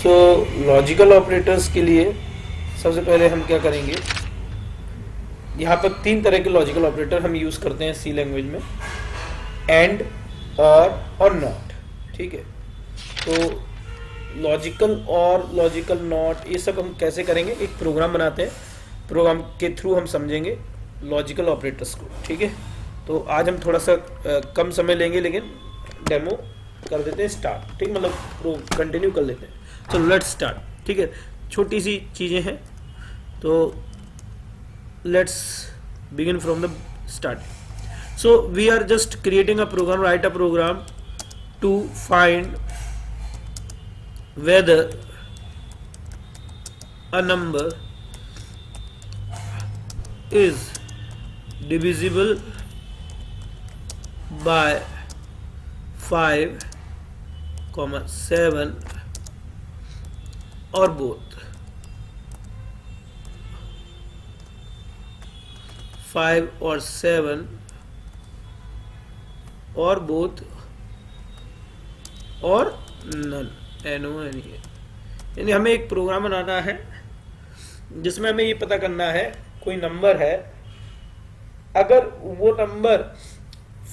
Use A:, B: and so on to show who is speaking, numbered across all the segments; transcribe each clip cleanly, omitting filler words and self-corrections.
A: सो logical operators के लिए सबसे पहले हम क्या करेंगे, यहाँ पर तीन तरह के लॉजिकल ऑपरेटर हम यूज़ करते हैं सी लैंग्वेज में, एंड, और नॉट। ठीक है, तो लॉजिकल और लॉजिकल नॉट ये सब हम कैसे करेंगे, एक प्रोग्राम बनाते हैं, प्रोग्राम के थ्रू हम समझेंगे लॉजिकल ऑपरेटर्स को। ठीक है, तो आज हम थोड़ा सा कम समय लेंगे, लेकिन डेमो कर देते हैं स्टार्ट। ठीक, मतलब कंटिन्यू कर लेते हैं। चलो लेट्स स्टार्ट। ठीक है, छोटी सी चीज़ें हैं, तो let's begin from the start. So we are just creating a program, write a program to find whether a number is divisible by 5, 7 or both. 5 or 7 और बोथ और नन, NONE। यानी हमें एक प्रोग्राम बनाना है जिसमें हमें ये पता करना है, कोई नंबर है, अगर वो नंबर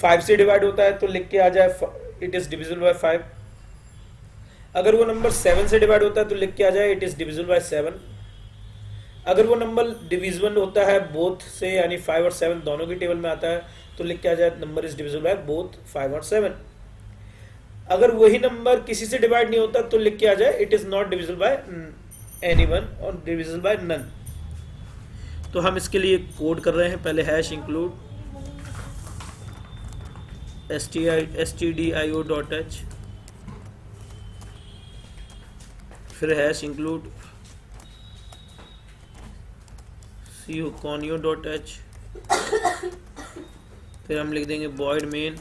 A: 5 से डिवाइड होता है तो लिख के आ जाए इट इज डिविजिबल बाय 5। अगर वो नंबर 7 से डिवाइड होता है तो लिख के आ जाए इट इज डिविजिबल बाय 7। अगर वो नंबर डिविजिबल होता है बोथ से, यानी 5 और 7 दोनों की टेबल में आता है, तो लिख के आ जाए number is divisible by both 5 और 7। अगर वही नंबर किसी से डिवाइड नहीं होता तो लिख के आ जाए it is not divisible by anyone और डिविजिबल बाय नन। तो हम इसके लिए कोड कर रहे हैं। पहले हैश इंक्लूड stdio.h, फिर हैश इंक्लूड conio.h, फिर हम लिख देंगे void main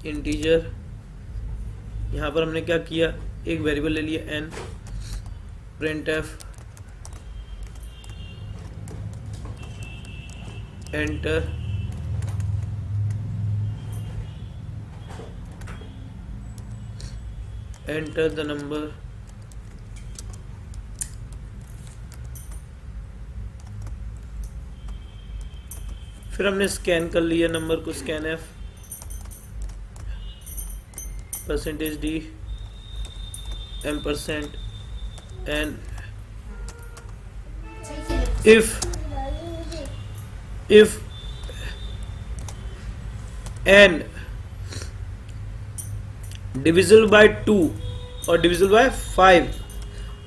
A: इंटीजर। यहाँ पर हमने क्या किया, एक वेरिएबल ले लिया n, printf enter the number, फिर हमने स्कैन कर लिया नंबर को, scan f %d %n। if n divisible by 2 और डिविजिबल बाय 5,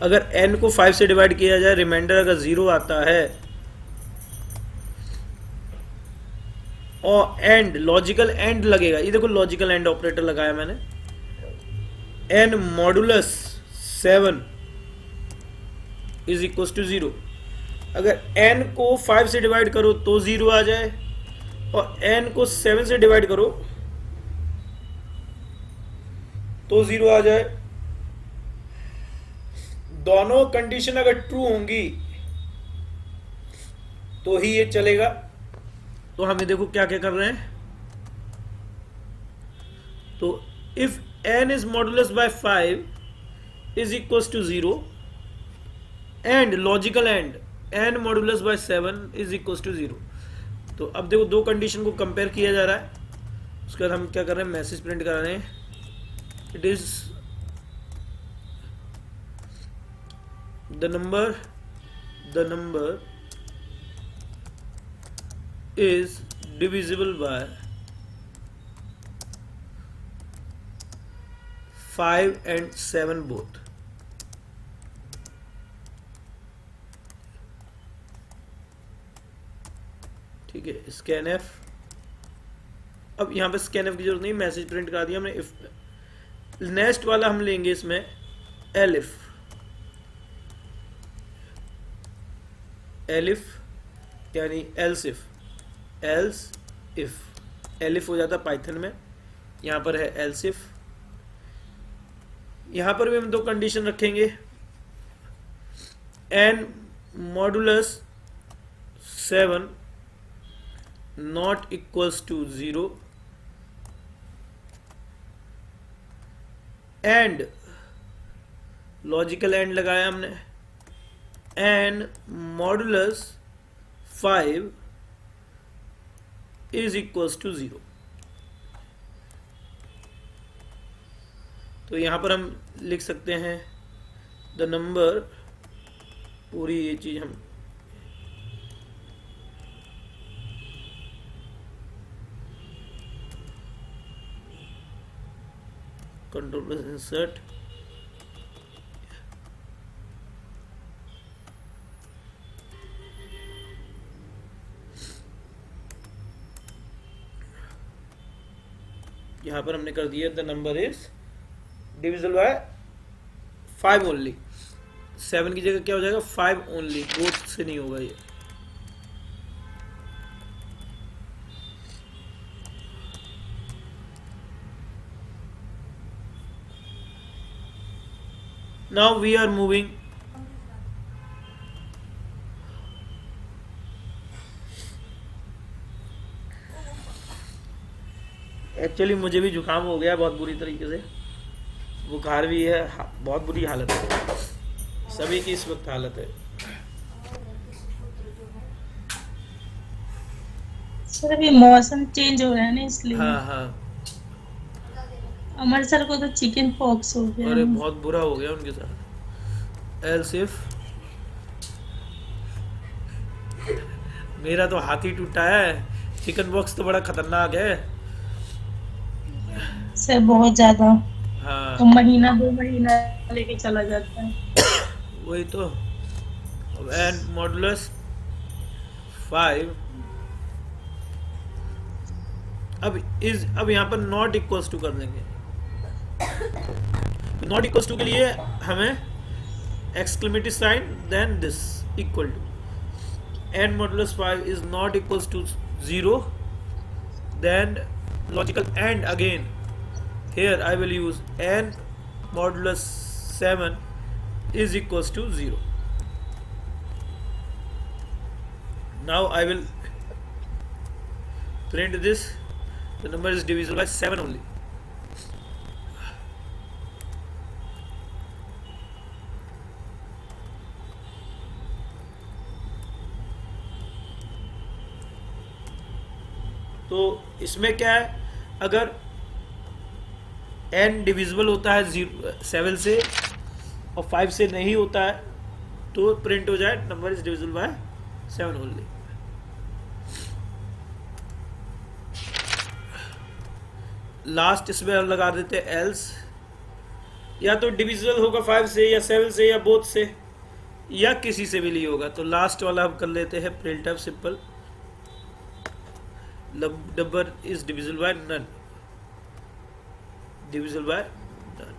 A: अगर n को 5 से डिवाइड किया जाए, रिमाइंडर अगर 0 आता है, और एंड लॉजिकल एंड लगेगा, ये देखो लॉजिकल एंड ऑपरेटर लगाया मैंने, n modulus 7 is equal to 0। अगर n को 5 से डिवाइड करो तो 0 आ जाए, और n को 7 से डिवाइड करो तो 0 आ जाए। दोनों कंडीशन अगर ट्रू होंगी तो ही ये चलेगा। तो हमें देखो क्या क्या कर रहे हैं, तो if n is modulus by 5 is equal to 0 and logical and n modulus by 7 is equal to 0। तो अब देखो दो कंडीशन को कंपेयर किया जा रहा है। उसके बाद हम क्या कर रहे हैं, मैसेज प्रिंट कर रहे हैं, it is the number is divisible by 5 and 7 both। ठीक है, स्कैन एफ। अब यहां पे स्कैन एफ की जरूरत नहीं, मैसेज प्रिंट करा दिया हमने। इफ नेक्स्ट वाला हम लेंगे इसमें एलिफ, यानी एल्स इफ एलिफ हो जाता पाइथन में, यहां पर है एल्स इफ। यहां पर भी हम दो कंडीशन रखेंगे, n modulus 7 not equals to 0 and logical and लगाया हमने, and modulus 5 is equals to 0। तो यहां पर हम लिख सकते हैं द नंबर, पूरी ये चीज हम कंट्रोल प्लस इंसर्ट, यहां पर हमने कर दिया the number is divisible by 5 only. 7 की जगह क्या हो जाएगा 5 ओनली, बोथ से नहीं होगा ये। Now we are moving actually मुझे भी जुकाम हो गया बहुत बुरी तरीके से, बुखार भी है, बहुत बुरी हालत है, सभी की इस वक्त हालत है।
B: सर अभी मौसम चेंज हो रहा है ना इसलिए।
A: हाँ हाँ,
B: अमर सर को तो चिकन पॉक्स हो गया।
A: अरे बहुत बुरा हो गया उनके साथ। एलसिफ मेरा तो हाथ ही टूटा है, चिकन बॉक्स तो बड़ा खतरनाक है।
B: सर बहुत ज्यादा,
A: हाँ
B: तो महीना 2 महीना लेके चला जाता है।
A: वही तो। एंड मॉडुलस 5 अब यहाँ पर नॉट इक्वल्स टू कर देंगे। नॉट इक्वल्स टू के लिए हमें exclamatory sign then this equal to, and modulus 5 is not equals to 0, then logical and again, here I will use and modulus 7 is equals to 0. Now I will print this, the number is divisible by 7 only. तो इसमें क्या है, अगर n divisible होता है 7 से और 5 से नहीं होता है तो प्रिंट हो जाए number is divisible by 7 only. Last इसमें हम लगा देते हैं एल्स, या तो डिविजिबल होगा 5 से या 7 से या बोथ से या किसी से भी नहीं होगा। तो लास्ट वाला हम कर लेते हैं print of simple, number is divisible by none, divisible by none।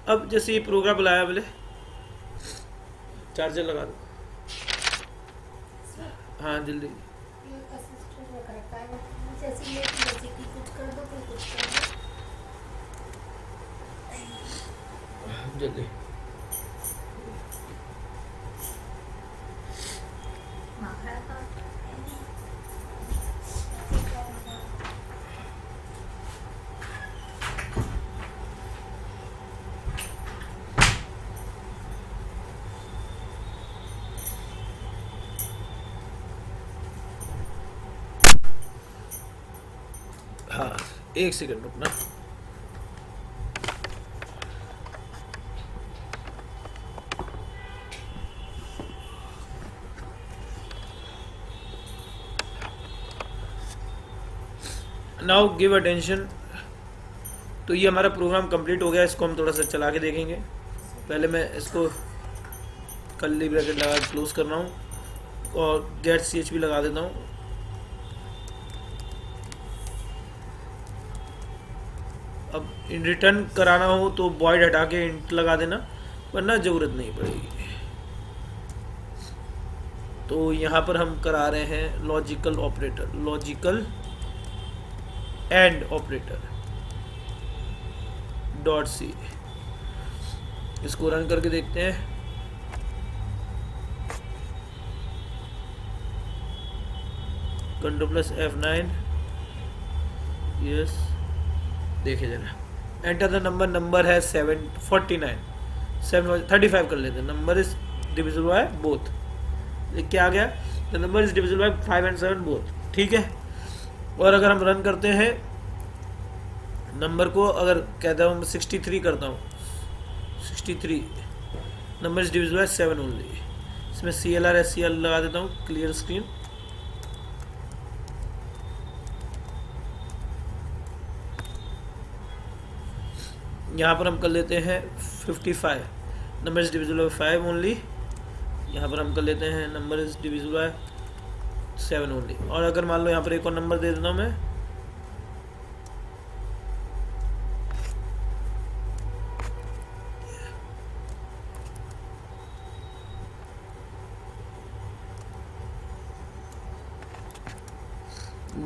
A: अब जैसे ये प्रोग्राम बुलाया, बोले चार्जर लगा दो। हाँ जल्दी जल्दी। हाँ 1 सेकंड रुकना। Now give attention. तो ये हमारा प्रोग्राम कंप्लीट हो गया, इसको हम थोड़ा सा चला के देखेंगे। पहले मैं इसको कर्ली ब्रैकेट लगा के क्लोज कर रहा हूँ और गेट CHP लगा देता हूँ। अब इन रिटर्न कराना हो तो वॉइड हटा के इंट लगा देना, वरना ज़रूरत नहीं पड़ेगी। तो यहाँ पर हम करा रहे हैं logical operator, logical and operator dot C. इसको रन करके देखते हैं। Ctrl+F9, यस, देखिए जरा, एंटर द नंबर है 749, 735 कर लेते हैं। Number is divisible by both, क्या आ गया, the number is divisible by 5 and 7 both, ठीक है। और अगर हम रन करते हैं नंबर को, अगर कहता हूँ 63 करता हूँ, 63 number is divisible by 7 only, इसमें CLR SCR लगा देता हूँ, क्लियर स्क्रीन। यहाँ पर हम कर लेते हैं 55, number is divisible by 5 only. यहाँ पर हम कर लेते हैं number is divisible by 7 only. और अगर मान लो यहाँ पर एक और नंबर दे देता हूँ मैं,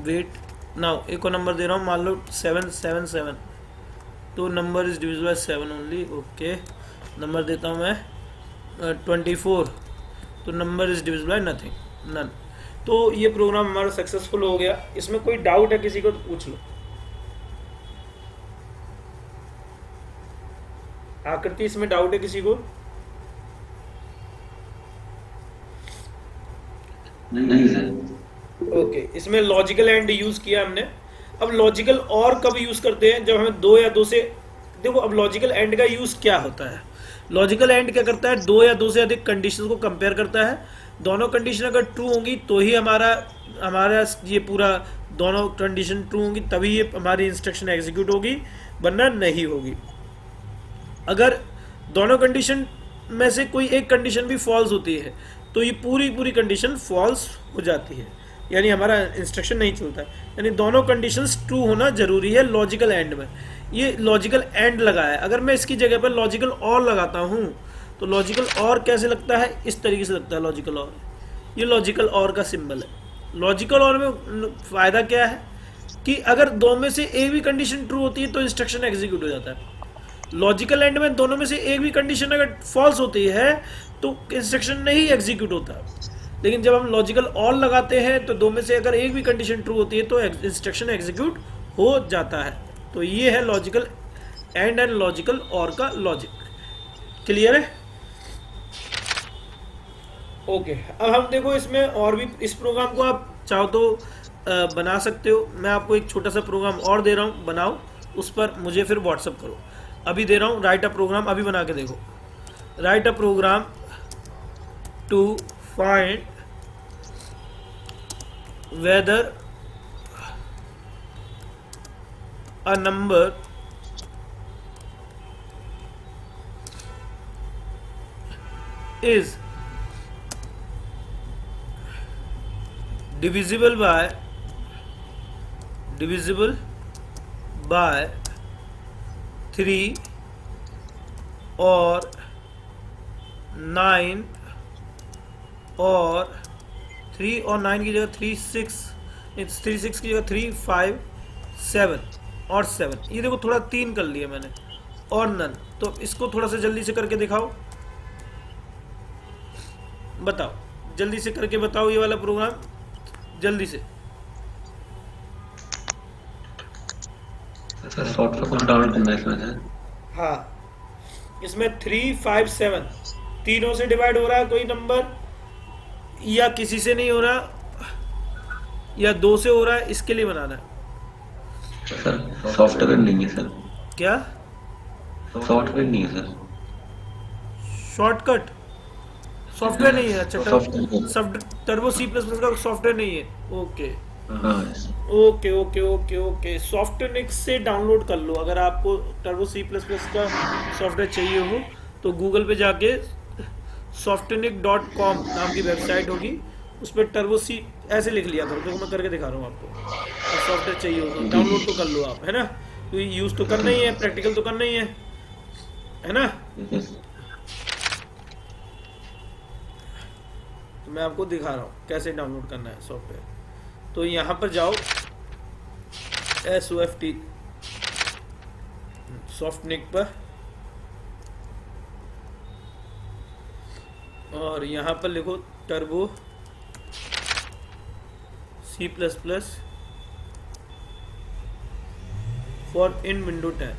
A: वेट नाउ, एक और नंबर दे रहा हूँ, मान लो 777, तो number is divisible by 7 only, okay. Number देता हूँ मैं 24, तो number is divisible by nothing, none. तो ये प्रोग्राम हमारा सक्सेसफुल हो गया। इसमें कोई डाउट है किसी को तो पूछ लो। आकृति, इसमें डाउट है किसी को?
C: नहीं सर।
A: ओके, इसमें लॉजिकल एंड यूज किया हमने। अब लॉजिकल और कब यूज करते हैं, जब हमें दो या दो से, देखो अब लॉजिकल एंड का यूज क्या होता है। लॉजिकल एंड क्या करता है, दो या दो से अधिक कंडीशंस को कंपेयर करता है। दोनों कंडीशन अगर ट्रू होंगी तो ही हमारा ये पूरा, दोनों कंडीशन ट्रू होंगी तभी ये हमारी इंस्ट्रक्शन एग्जीक्यूट होगी, वरना नहीं होगी। अगर दोनों कंडीशन में से कोई एक कंडीशन भी फॉल्स होती है तो ये पूरी कंडीशन फॉल्स हो जाती है, यानी हमारा इंस्ट्रक्शन नहीं चलता है। यानी दोनों कंडीशंस ट्रू होना जरूरी है लॉजिकल एंड में। ये लॉजिकल एंड लगा है। अगर मैं इसकी जगह पर लॉजिकल और लगाता हूँ तो लॉजिकल और कैसे लगता है, इस तरीके से लगता है लॉजिकल और। ये लॉजिकल और का सिंबल है। लॉजिकल और में फ़ायदा क्या है कि अगर दो में से एक भी कंडीशन ट्रू होती है तो इंस्ट्रक्शन एग्जीक्यूट हो जाता है। लॉजिकल एंड में दोनों में से एक भी कंडीशन अगर फॉल्स होती है तो इंस्ट्रक्शन नहीं एग्जीक्यूट होता। लेकिन जब हम लॉजिकल और लगाते हैं तो दो में से अगर एक भी कंडीशन ट्रू होती है तो इंस्ट्रक्शन एग्जीक्यूट हो जाता है। तो ये है लॉजिकल एंड लॉजिकल और का लॉजिक। क्लियर है? ओके, अब हम देखो इसमें और भी, इस प्रोग्राम को आप चाहो तो बना सकते हो। मैं आपको एक छोटा सा प्रोग्राम और दे रहा हूँ, बनाओ, उस पर मुझे फिर व्हाट्सअप करो। अभी दे रहा हूँ, राइट अ प्रोग्राम, अभी बना के देखो। Write a program to find whether a number is divisible by 3 or 9 और 3 और 9 की जगह 3 6 की जगह 3 5 7 और 7। ये देखो थोड़ा 3 कर लिया मैंने, और नन। तो इसको थोड़ा सा जल्दी से करके दिखाओ, बताओ, जल्दी से करके बताओ ये वाला प्रोग्राम, जल्दी से।
C: सर सॉफ्टवेयर को डाउनलोड करना है इसमें सर।
A: हाँ, इसमें 3 5 7 तीनों से डिवाइड हो रहा है कोई नंबर, या किसी से नहीं हो रहा, या 2 से हो रहा है, इसके लिए बनाना है।
C: सर सॉफ्टवेयर नहीं है सर।
A: क्या
C: सॉफ्टवेयर नहीं है सर।
A: शॉर्टकट सॉफ्टवेयर नहीं है? अच्छा,
C: सॉफ्टवेयर
A: टर्बो C++ का सॉफ्टवेयर नहीं है। ओके
C: हाँ
A: ओके ओके ओके ओके, सॉफ्टनिक से डाउनलोड कर लो। अगर आपको टर्बो C++ का सॉफ्टवेयर चाहिए हो तो गूगल पे जाके softonic.com नाम की वेबसाइट होगी, उस पर टर्बो C ऐसे लिख लिया करो। देखो मैं करके दिखा रहा हूँ आपको। सॉफ्टवेयर चाहिए होगा डाउनलोड तो कर लो आप, है ना? तो यूज़ तो करना ही है, प्रैक्टिकल तो करना ही है ना? तो मैं आपको दिखा रहा हूँ कैसे डाउनलोड करना है सॉफ्टवेयर। तो यहाँ पर जाओ, SOFT सॉफ्टनिक पर, और यहाँ पर लिखो turbo C++ for in window 10।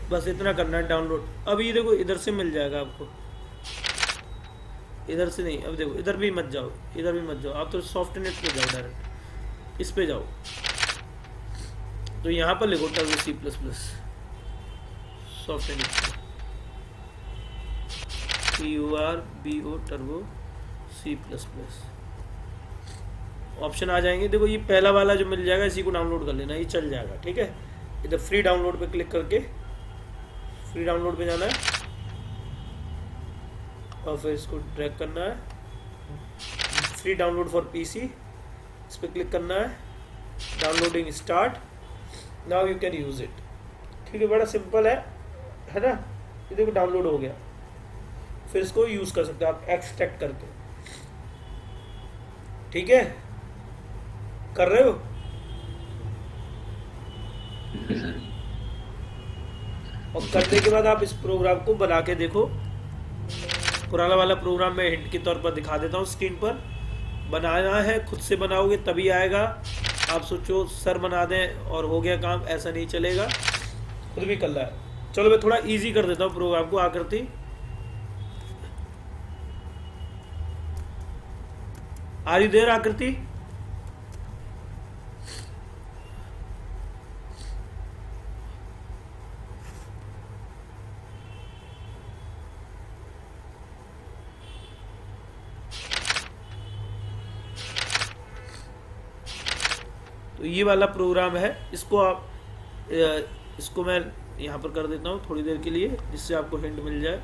A: बस इतना करना है डाउनलोड। अब ये देखो इधर से मिल जाएगा आपको, इधर से नहीं। अब देखो इधर भी मत जाओ, इधर भी मत जाओ, आप तो सॉफ्टनेट पे जाओ, डायरेक्ट इस पे जाओ। तो यहाँ पर लिखो टर्बो C++ सॉफ्टनेट TURBO टर्बो C++। ऑप्शन आ जाएंगे, देखो ये पहला वाला जो मिल जाएगा इसी को डाउनलोड कर लेना, ये चल जाएगा। ठीक है, इधर फ्री डाउनलोड पे क्लिक करके फ्री डाउनलोड पे जाना है और फिर इसको ड्रैग करना है, फ्री डाउनलोड फॉर PC, इस पर क्लिक करना है, downloading start, now you can use it. ठीक है, बड़ा सिंपल है ना। ये देखो डाउनलोड हो गया, फिर इसको यूज कर सकते हो आप एक्सट्रैक्ट करके। ठीक है, कर रहे हो? और करने के बाद आप इस प्रोग्राम को बना के देखो। पुराना वाला प्रोग्राम मैं हिंट के तौर पर दिखा देता हूँ स्क्रीन पर। बनाना है, खुद से बनाओगे तभी आएगा। आप सोचो सर बना दें और हो गया काम, ऐसा नहीं चलेगा, खुद भी करना है। चलो मैं थोड़ा इजी कर देता हूँ प्रोग्राम को। आकृति आर यू देयर? आकृति तो ये वाला प्रोग्राम है, इसको आप इसको मैं यहाँ पर कर देता हूँ थोड़ी देर के लिए, जिससे आपको हिंट मिल जाए।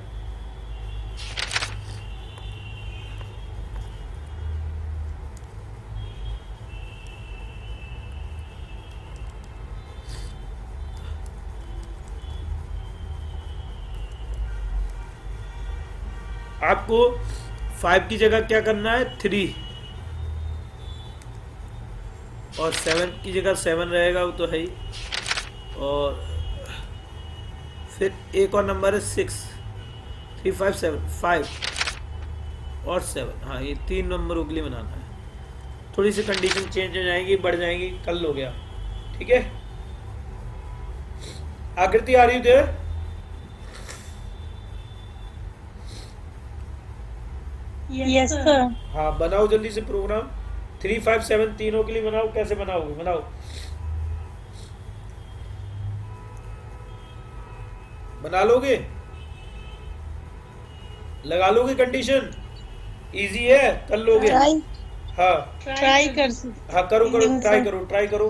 A: आपको 5 की जगह क्या करना है, 3, और 7 की जगह 7 रहेगा, वो तो है ही। और फिर एक और नंबर है 6, 3 5 7, 5 और 7। हाँ, ये 3 नंबरों के लिए बनाना है। थोड़ी सी कंडीशन चेंज हो जाएगी, बढ़ जाएंगी, कल हो गया। ठीक है, आकृति आ रही थे?
B: Yes sir.
A: हाँ, बनाओ जल्दी से प्रोग्राम। 3 5 7 तीनों के लिए बनाओ। कैसे बनाओगे? बनाओ, बना लोगे, लगा लोगे कंडीशन, इजी है, कर लोगे। हाँ
B: ट्राई कर सकते।
A: हाँ, करो करो, ट्राई करो, ट्राई करो,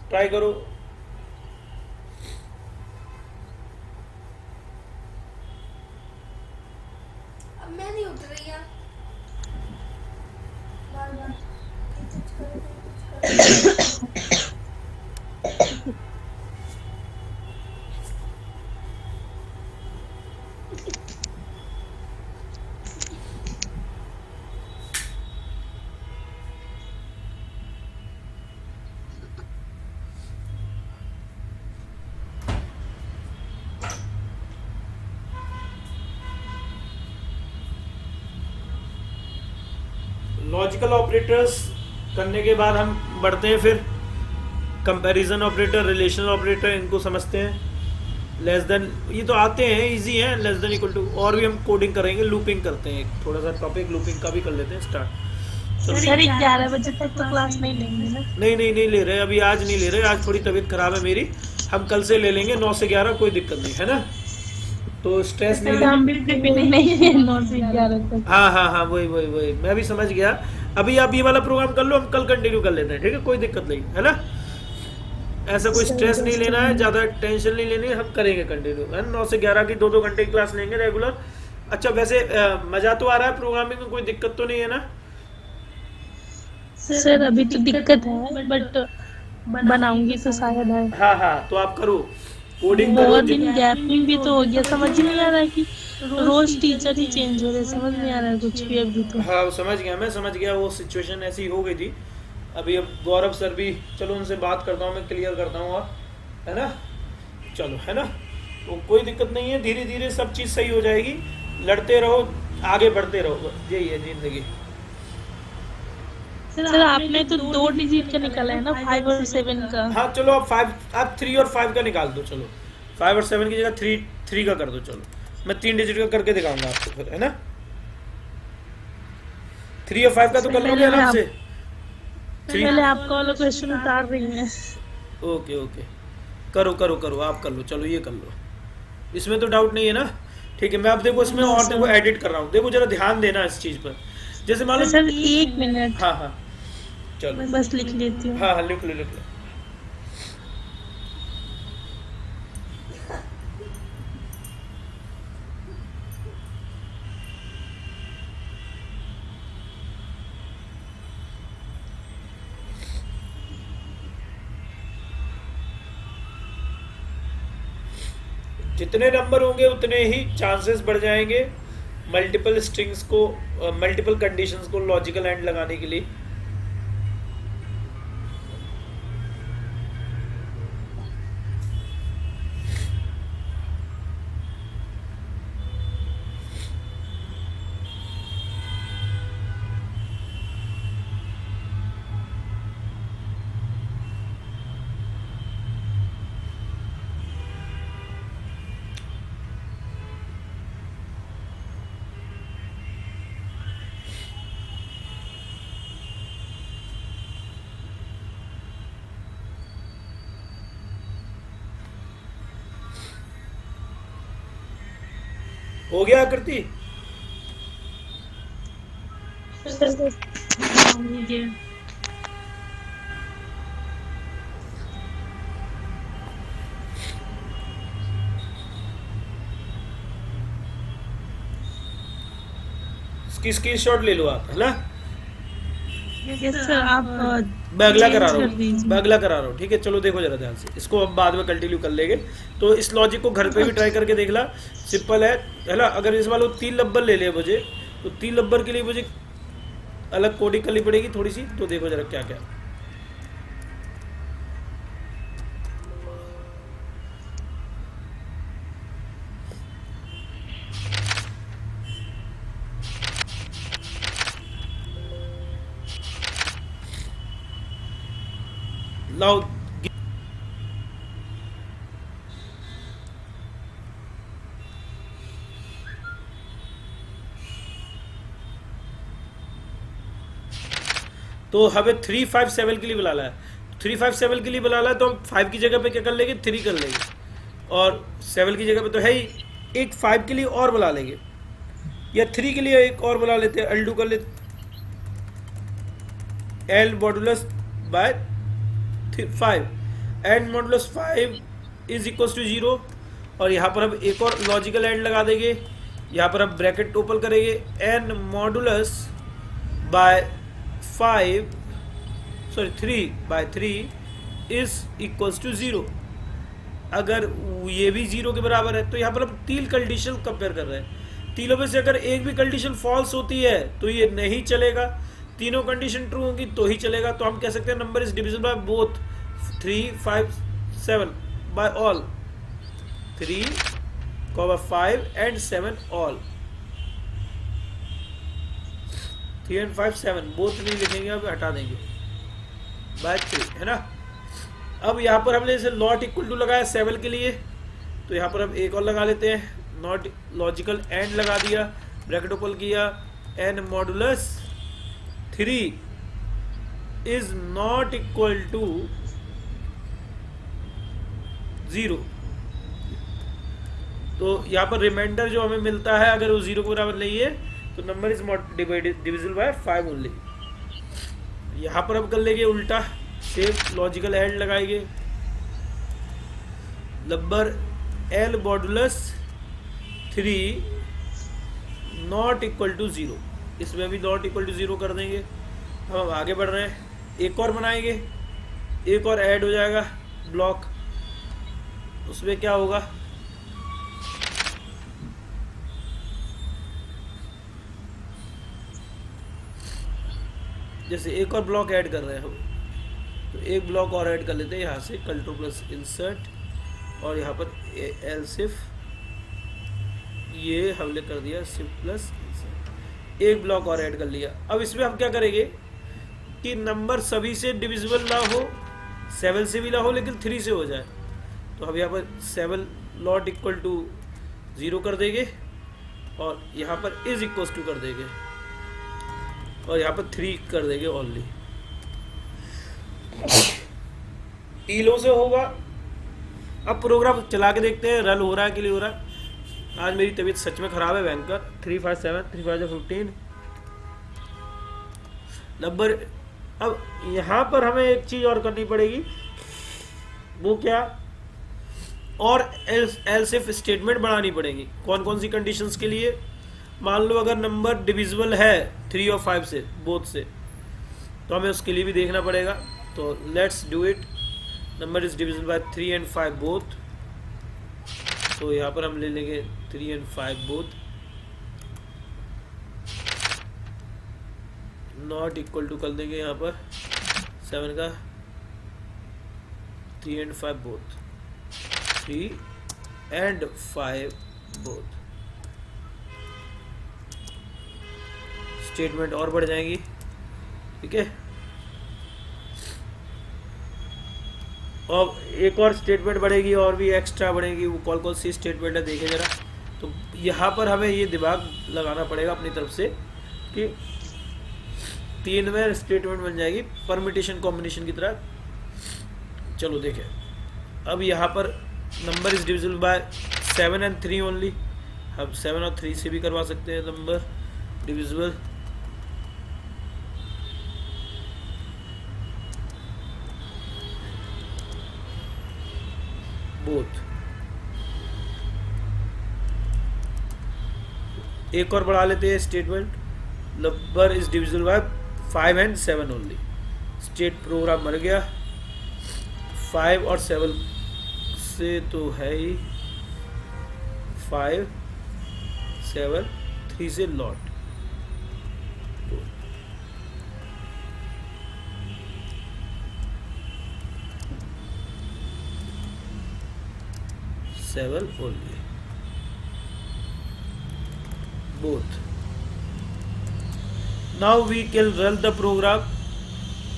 A: ट्राई करो।
D: अब मैं नहीं उठ रही यार, बार बार कुछ करो, कुछ करो।
A: लॉजिकल ऑपरेटर्स करने के बाद हम बढ़ते हैं फिर कंपैरिजन ऑपरेटर, रिलेशनल ऑपरेटर, इनको समझते हैं। लेस देन, ये तो आते हैं, इजी हैं। लेस देन, इक्वल टू, और भी हम कोडिंग करेंगे, लूपिंग करते हैं। थोड़ा सा टॉपिक लूपिंग का भी कर लेते हैं स्टार्ट।
B: सर 11 बजे तक तो क्लास नहीं लेंगे ना?
A: नहीं ले रहे अभी, आज नहीं ले रहे। आज थोड़ी तबीयत खराब है मेरी, हम कल से ले लेंगे 9 से 11, कोई दिक्कत नहीं है ना। तो स्ट्रेस नहीं
B: हम भी नहीं है 9 से 11 तक।
A: हाँ, वही मैं भी समझ गया। अभी आप ये वाला प्रोग्राम कर लो, हम कल कंटिन्यू कर लेते हैं। ठीक है, कोई दिक्कत नहीं है ना। ऐसा कोई स्ट्रेस नहीं लेना है, ज़्यादा टेंशन नहीं लेनी है, हम करेंगे कंटिन्यू, है ना। 9 से 11 की 2-2 घंटे की क्लास लेंगे रेगुलर। अच्छा, वैसे मज़ा तो आ रहा है प्रोग्रामिंग में, कोई दिक्कत तो नहीं है ना?
B: सर अभी तो दिक्कत है, बट बनाऊंगी तो शायद है।
A: हाँ, तो आप करो, कोडिंग
B: बहुत
A: करो।
B: दिन गैपिंग भी तो हो गया, समझ ही नहीं आ रहा कि रोज टीचर ही चेंज हो रहे, समझ नहीं आ रहा है कुछ भी अभी तो।
A: हाँ, समझ गया, मैं समझ गया, वो सिचुएशन ऐसी हो गई थी। अभी अब गौरव सर भी, चलो उनसे बात करता हूँ, मैं क्लियर करता हूँ, और है ना, चलो, है ना। तो कोई दिक्कत नहीं है, धीरे धीरे सब चीज़ सही हो जाएगी। लड़ते रहो, आगे बढ़ते रहो, यही है जिंदगी।
B: सर आपने तो 2 डिजिट का निकाला है ना, 5 और 7 का।
A: हाँ चलो अब 5, आप 3 और 5 का निकाल दो, चलो 5 और 7 की जगह 3 का कर दो। चलो मैं 3 डिजिट का करके दिखाऊंगा आपको फिर, है ना। 3 और 5 का तो कर लोगे आराम से।
B: पहले आपका वाला क्वेश्चन उतार रही है।
A: ओके ओके, करो करो करो, आप कर लो, चलो ये कर लो, इसमें तो डाउट नहीं है ना। ठीक है, मैं अब देखो इसमें और देखो एडिट कर रहा हूँ, देखो जरा ध्यान देना इस चीज पर। जैसे मान लो
B: सर 1 मिनट,
A: हाँ हाँ चलो,
B: बस लिख लेती हूँ।
A: हाँ हाँ लिख लो लिख लो। जितने नंबर होंगे उतने ही चांसेस बढ़ जाएंगे मल्टीपल स्ट्रिंग्स को, मल्टीपल कंडीशंस को लॉजिकल एंड लगाने के लिए। हो गया आकृति? इसकी स्क्रीनशॉट ले लो आप, है ना।
B: यस सर, आप
A: मैं अगला करा
B: change
A: रहा
B: कर
A: हूँ,
B: दीजिए।
A: मैं अगला करा रहा हूँ। ठीक है चलो देखो जरा ध्यान से, इसको अब बाद में कंटिन्यू कर लेंगे। तो इस लॉजिक को घर पे भी ट्राई करके देख ला, सिंपल है ना। अगर इस वाले 3 नंबर ले ले मुझे, तो 3 नंबर के लिए मुझे अलग कोडिंग करनी पड़ेगी थोड़ी सी। तो देखो जरा क्या क्या। लाओ तो हमें 357 के लिए बुलाना है। 357 के लिए बुलाना है तो हम 5 की जगह पे क्या कर लेंगे, 3 कर लेंगे, और 7 की जगह पे तो है ही, एक 5 के लिए और बुला लेंगे, या 3 के लिए एक और बुला लेते हैं, अल्डू कर लेते, L modulus by 5, and modulus 5 is equal to 0। और यहाँ पर हम एक और लॉजिकल एंड लगा देंगे, यहाँ पर हम ब्रैकेट ओपन करेंगे, n modulus by 5 sorry 3/3 is equals to 0। अगर ये भी 0 के बराबर है तो यहाँ पर हम 3 कंडीशन कंपेयर कर रहे हैं। तीनों में से अगर एक भी कंडीशन फॉल्स होती है तो ये नहीं चलेगा, तीनों कंडीशन ट्रू होंगी तो ही चलेगा। तो हम कह सकते हैं number is divisible by both 3, 5, 7 by all, 3, 5 and 7 all. 3 and 5 7 both नहीं लिखेंगे, अब हटा देंगे बाय 3, है ना। अब यहाँ पर हमने इसे नॉट इक्वल टू लगाया 7 के लिए, तो यहाँ पर हम एक और लगा लेते हैं, नॉट लॉजिकल एंड लगा दिया, ब्रैकेट ओपन किया, n modulus 3 is not equal to 0। तो यहाँ पर रिमाइंडर जो हमें मिलता है अगर वो 0 के बराबर नहीं है तो number is divisible by 5 only. यहाँ पर हम कर लेंगे उल्टा, सेम लॉजिकल एंड लगाएंगे, number L modulus 3 not equal to 0, इसमें भी नॉट इक्वल टू 0 कर देंगे। हम आगे बढ़ रहे हैं, एक और बनाएंगे, एक और ऐड हो जाएगा ब्लॉक, उसमें क्या होगा, जैसे एक और ब्लॉक ऐड कर रहे हैं हम, तो एक ब्लॉक और ऐड कर लेते हैं यहाँ से, कंट्रोल प्लस इंसर्ट, और यहाँ पर एल सिफ, ये हमने कर दिया सिफ प्लस इंसर्ट। एक ब्लॉक और ऐड कर लिया। अब इसमें हम क्या करेंगे कि नंबर सभी से डिविजिबल ना हो, 7 से भी ना हो, लेकिन 3 से हो जाए। तो हम यहाँ पर 7 नॉट इक्वल टू 0 कर देंगे और यहाँ पर इज इक्वल टू कर देंगे और यहाँ पर 3 कर देंगे ओनली। टीलो से होगा। अब प्रोग्राम चला के देखते हैं रन हो रहा है कि नहीं हो रहा है। आज मेरी तबीयत सच में खराब है भयंकर। 3 5 7 3 5 15 नंबर। अब यहाँ पर हमें एक चीज और करनी पड़ेगी, वो क्या, और एल्स इफ स्टेटमेंट बनानी पड़ेगी। कौन कौन सी कंडीशंस के लिए? मान लो अगर नंबर डिविजिबल है 3 और 5 से, बोथ से, तो हमें उसके लिए भी देखना पड़ेगा। तो let's do it. Number is divisible by 3 and 5 both. तो यहाँ पर हम ले लेंगे 3 and 5 both not equal to कर देंगे यहाँ पर 7 का 3 and 5 both, 3 and 5 both. Statement और बढ़ जाएंगी, ठीक है। और एक और स्टेटमेंट बढ़ेगी और भी एक्स्ट्रा बढ़ेगी। वो कौन कौन सी स्टेटमेंट है देखें जरा। तो यहाँ पर हमें ये दिमाग लगाना पड़ेगा अपनी तरफ से कि 3 में स्टेटमेंट बन जाएगी परमिटेशन कॉम्बिनेशन की तरह। चलो देखें। अब यहाँ पर number is divisible by 7 and 3 only. हम 7 और 3 से भी करवा सकते हैं नंबर डिविजिबल। बोथ। एक और बढ़ा लेते हैं statement. Number is divisible by 5 and 7 only. State program बन गया। 5 और 7 से तो है ही, 5 7 3 से लॉट। 7 only both. Now we can run the program.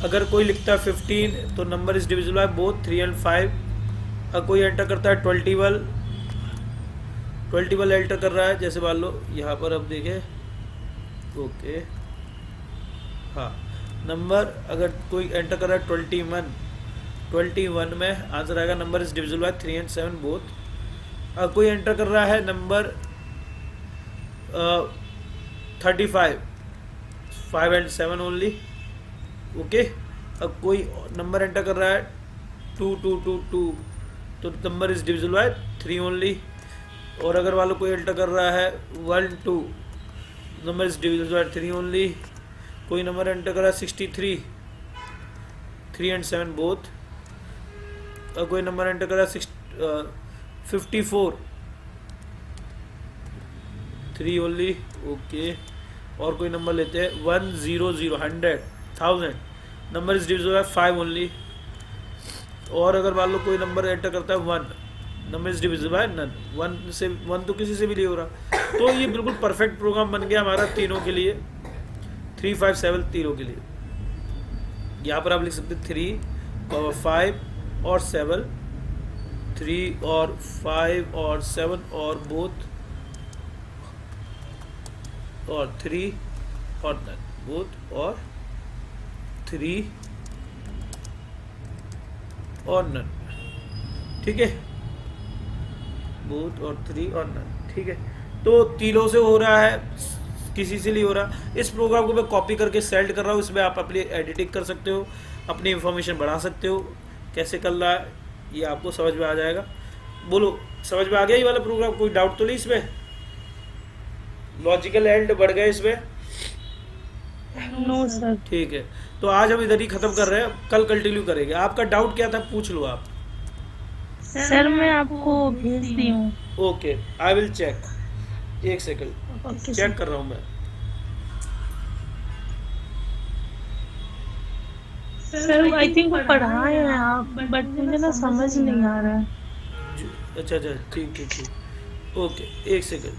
A: अगर कोई लिखता है 15 तो number is divisible by both 3 and 5। अगर कोई एंटर करता है 21 एंटर कर रहा है, जैसे मान लो यहाँ पर अब देखें, ओके हाँ, नंबर अगर कोई एंटर कर रहा है 21 में आंसर आएगा number is divisible by 3 and 7 both. अगर कोई एंटर कर रहा है नंबर 35 5 and 7 ओनली, ओके। अब कोई नंबर एंटर कर रहा है 2 तो number is divisible by 3 only. और अगर वालों कोई एंटर कर रहा है 1 2 number is divisible by 3 only. कोई नंबर एंटर कर रहा है 63 3 and 7 बोथ। और कोई नंबर एंटर कर रहा है 54 3 ओनली, ओके। और कोई नंबर लेते हैं 100 100 1000 number is divisible by 5 only. और अगर मान लो कोई नंबर एंटर करता है 1 number is divisible by none. 1 तो किसी से भी नहीं हो रहा। तो ये बिल्कुल परफेक्ट प्रोग्राम बन गया हमारा तीनों के लिए, 3 5 7 तीनों के लिए। यहाँ पर आप लिख सकते 3 और 5 और 7, 3 और 5 और 7 और बोथ, और 3 और नन बोथ, और 3 और नन, ठीक है। बोथ और 3 और नन, ठीक है। तो तीनों से हो रहा है, किसी से नहीं हो रहा। इस प्रोग्राम को मैं कॉपी करके सेंड कर रहा हूँ। इसमें आप अपनी एडिटिंग कर सकते हो, अपनी इंफॉर्मेशन बढ़ा सकते हो। कैसे करना है ये आपको समझ में आ जाएगा। बोलो समझ में आ गया ये वाला प्रोग्राम? कोई डाउट तो नहीं इसमें? लॉजिकल एंड बढ़ गए इसमें?
B: No sir.
A: ठीक है, तो आज हम इधर ही खत्म कर रहे हैं, कल कंटिन्यू करेंगे। आपका डाउट क्या था पूछ लो आप।
B: सर मैं आपको भेज दी हूँ।
A: Okay, I will check. एक सेकंड,
B: ओके
A: चेक कर रहा हूँ मैं।
B: सर आई थिंक वो पढ़ाए हैं आप, बट मुझे ना समझ नहीं आ रहा है।
A: अच्छा, ठीक, ओके, एक सेकंड।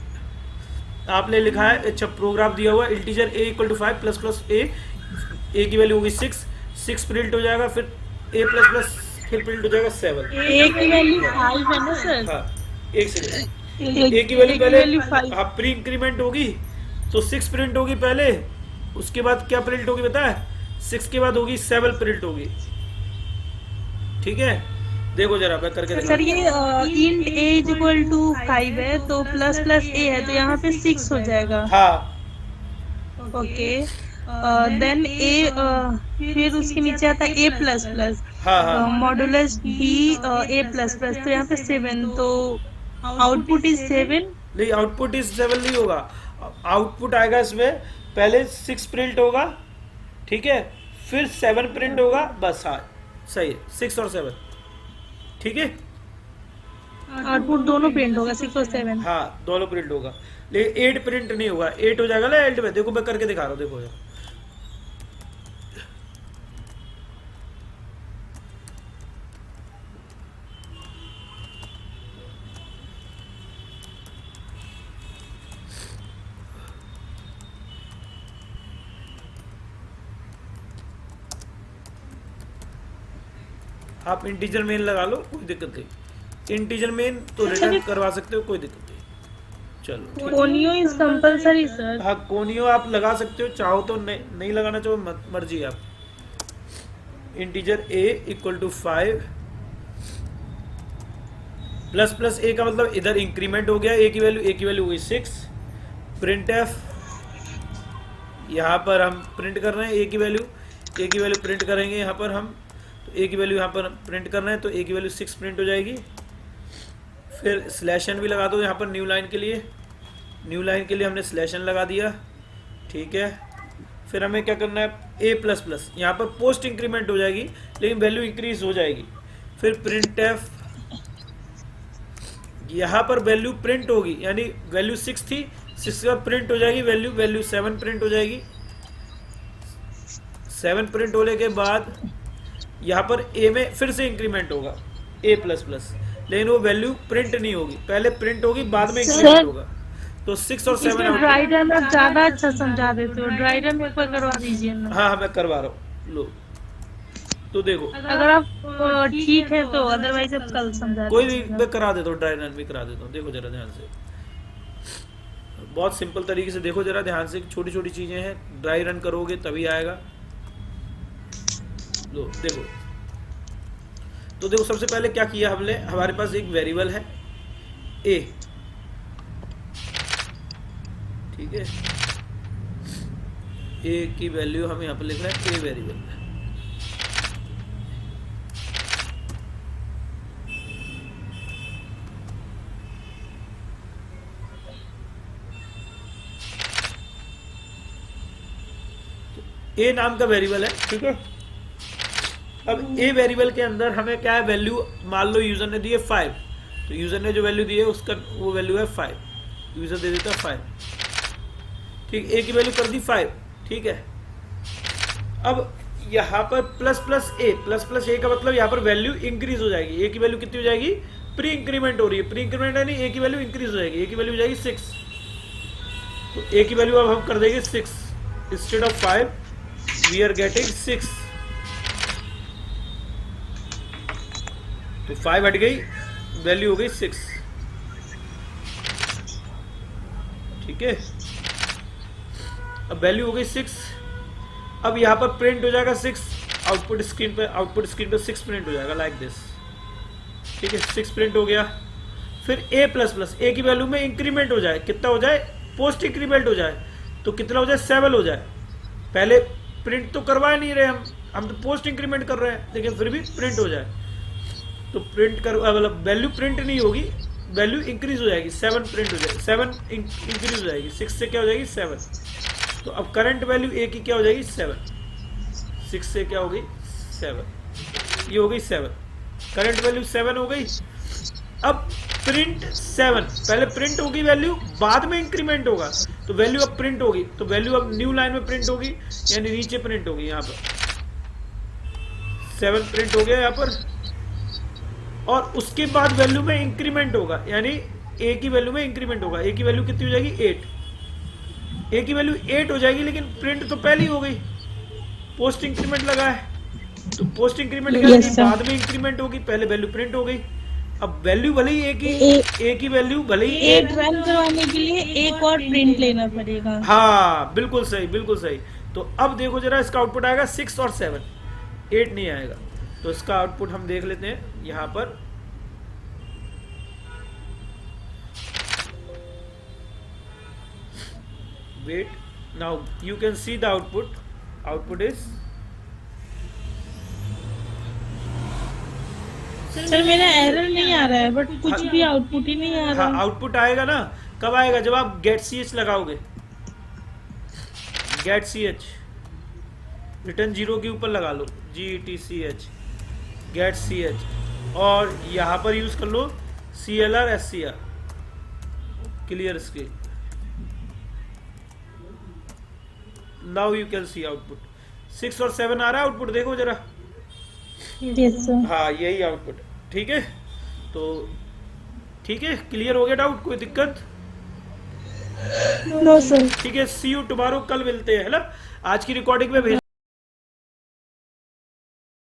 A: आपने लिखा है, अच्छा प्रोग्राम दिया हुआ integer a equal to 5 plus plus a की वैल्यू होगी 6 प्रिंट हो जाएगा, फिर a प्लस प्लस फिर प्रिंट हो जाएगा 7।
B: ए की वैल्यू 5 है ना सर?
A: हाँ एक सेकेंड,
B: ए
A: a की वैल्यू पहले
B: 5।
A: हाँ प्री इंक्रीमेंट होगी तो 6 प्रिंट होगी पहले, उसके बाद क्या प्रिंट होगी पता है, 6 के बाद होगी 7 प्रिंट होगी। ठीक है, देखो जरा मैं करके
B: सर ये int a is equal to 5 है तो प्लस प्लस ए है तो यहाँ पे 6 हो जाएगा।
A: हाँ
B: ओके, देन ए फिर उसके नीचे आता है ए प्लस प्लस,
A: हाँ हाँ
B: मॉडुलस बी ए प्लस प्लस, तो यहाँ पे 7, तो आउटपुट इज 7।
A: नहीं, आउटपुट इस 7 नहीं होगा, आउटपुट आएगा इसमें पहले 6 प्रिंट होगा, ठीक है, फिर 7 प्रिंट होगा, बस हाँ सही है, 6 और 7, ठीक है।
B: आउटपुट दोनों प्रिंट होगा 6 और 7।
A: हाँ दोनों प्रिंट होगा, लेकिन 8 प्रिंट नहीं होगा, 8 हो जाएगा ना एंड में, देखो मैं करके दिखा रहा हूँ, देखो यार। आप इंटीजर मेन लगा लो, कोई दिक्कत नहीं, इंटीजर मेन तो रिटर्न करवा सकते हो, कोई दिक्कत नहीं। चलो
B: कोनियो इज कंपलसरी सर।
A: हाँ कोनियो आप लगा सकते हो, चाहो तो नहीं लगाना चाहो मर्जी है आप। Integer a equal to 5 plus plus a का मतलब इधर इंक्रीमेंट हो गया, a की वैल्यू हुई 6, प्रिंट एफ, यहाँ पर हम प्रिंट कर रहे हैं a की वैल्यू प्रिंट करेंगे यहाँ पर हम, तो a की वैल्यू यहाँ पर प्रिंट करना है तो a की वैल्यू 6 प्रिंट हो जाएगी। फिर स्लैश एन भी लगा दो यहाँ पर न्यू लाइन के लिए हमने स्लैश एन लगा दिया, ठीक है। फिर हमें क्या करना है, a प्लस प्लस, यहाँ पर पोस्ट इंक्रीमेंट हो जाएगी लेकिन वैल्यू इंक्रीज हो जाएगी। फिर प्रिंट एफ, यहाँ पर वैल्यू प्रिंट होगी, यानी वैल्यू 6 थी, 6 का प्रिंट हो जाएगी वैल्यू 7 प्रिंट हो जाएगी। 7 प्रिंट होने के बाद यहाँ पर a में फिर से इंक्रीमेंट होगा a प्लस प्लस, लेकिन वो वैल्यू प्रिंट नहीं होगी, पहले प्रिंट होगी बाद में इंक्रीमेंट होगा, तो 6 और 7
B: ड्राई रन आप ज्यादा अच्छा समझा देते हो, ड्राई रन एक बार करवा दीजिए ना।
A: हाँ मैं करवा रहा हूँ, लो तो देखो
B: अगर आप ठीक है तो, अदरवाइज आप कल समझा
A: कोई भी
B: दीजिएगा।
A: मैं करा देता हूँ, ड्राई रन भी करा देता हूँ। देखो जरा ध्यान से, बहुत सिंपल तरीके से देखो जरा ध्यान से, छोटी छोटी चीजें हैं, ड्राई रन करोगे तभी आएगा। लो देखो, तो देखो सबसे पहले क्या किया हमने, हमारे पास एक वेरिएबल है a, ठीक है, a की वैल्यू हम यहाँ पर लिख रहे हैं a वेरिएबल। a नाम का वेरिएबल है, ठीक है। अब a वेरिएबल के अंदर हमें क्या है, वैल्यू मान लो यूजर ने दी है 5, तो यूजर ने जो वैल्यू दी है उसका वो वैल्यू है 5, यूजर दे देता 5, ठीक, a की वैल्यू कर दी 5, ठीक है। अब यहाँ पर प्लस प्लस a का मतलब यहाँ पर वैल्यू इंक्रीज हो जाएगी, a की वैल्यू कितनी हो जाएगी, प्री इंक्रीमेंट हो रही है, प्री इंक्रीमेंट है नहीं, a की वैल्यू इंक्रीज हो जाएगी, a की वैल्यू हो जाएगी 6, तो a की वैल्यू अब हम कर देंगे 6, instead of 5 we are getting 6, तो 5 हट गई, वैल्यू हो गई 6, ठीक है। अब वैल्यू हो गई 6, अब यहाँ पर प्रिंट हो जाएगा 6, आउटपुट स्क्रीन पे 6 प्रिंट हो जाएगा लाइक दिस, ठीक है, 6 प्रिंट हो गया। फिर a प्लस प्लस, a की वैल्यू में इंक्रीमेंट हो जाए, कितना हो जाए, पोस्ट इंक्रीमेंट हो जाए, तो कितना हो जाए, 7 हो जाए। पहले प्रिंट तो करवा नहीं रहे हम तो पोस्ट इंक्रीमेंट कर रहे हैं, लेकिन फिर भी प्रिंट हो जाए, तो प्रिंट कर मतलब वैल्यू प्रिंट नहीं होगी, वैल्यू इंक्रीज हो जाएगी, 7 प्रिंट हो जाएगी, 7 इंक्रीज हो जाएगी, 6 से क्या हो जाएगी 7, तो अब करंट वैल्यू a की क्या हो जाएगी 7, 6 से क्या हो गई 7, ये हो गई 7, करंट वैल्यू 7 हो गई। अब प्रिंट 7, पहले प्रिंट होगी वैल्यू, बाद में इंक्रीमेंट होगा, तो वैल्यू अब प्रिंट होगी, तो वैल्यू अब न्यू लाइन में प्रिंट होगी, यानी नीचे प्रिंट होगी, यहाँ पर 7 प्रिंट हो गया यहाँ पर, और उसके बाद वैल्यू में इंक्रीमेंट होगा, यानी a की वैल्यू में इंक्रीमेंट होगा, a की वैल्यू कितनी हो जाएगी 8, ए की वैल्यू 8 हो जाएगी, लेकिन प्रिंट तो पहले ही हो गई, पोस्ट इंक्रीमेंट लगा है, तो पोस्ट इंक्रीमेंट क्या
B: Yes,
A: होगी,
B: sir.
A: बाद में इंक्रीमेंट होगी, पहले वैल्यू प्रिंट हो गई। अब वैल्यू भले ही ए की वैल्यू भले ही
B: 8 रन करवाने के लिए एक और प्रिंट लेना पड़ेगा।
A: हाँ बिल्कुल सही, बिल्कुल सही। तो अब देखो जरा, इसका आउटपुट आएगा 6 और 7, 8 नहीं आएगा। तो इसका आउटपुट हम देख लेते हैं यहाँ पर। Wait, now you can see the output. Output is,
B: sir मेरा एरर नहीं आ रहा है, बट कुछ भी आउटपुट ही नहीं आ रहा
A: हाँ
B: है।
A: आउटपुट आएगा ना, कब आएगा, जब आप गेट सी एच लगाओगे। गेट सी एच रिटर्न 0 के ऊपर लगा लो, GETCH, गेट सी एच, और यहाँ पर यूज कर लो CLR SCR, clear screen. Now you can C output 6 और 7 आ रहा है आउटपुट, देखो जरा।
B: Yes sir.
A: हाँ यही आउटपुट, ठीक है। तो ठीक है, क्लियर हो गया डाउट, कोई दिक्कत?
B: No sir.
A: ठीक है, सी यू टुमारो, कल मिलते हैं, है ना। आज की रिकॉर्डिंग में भेज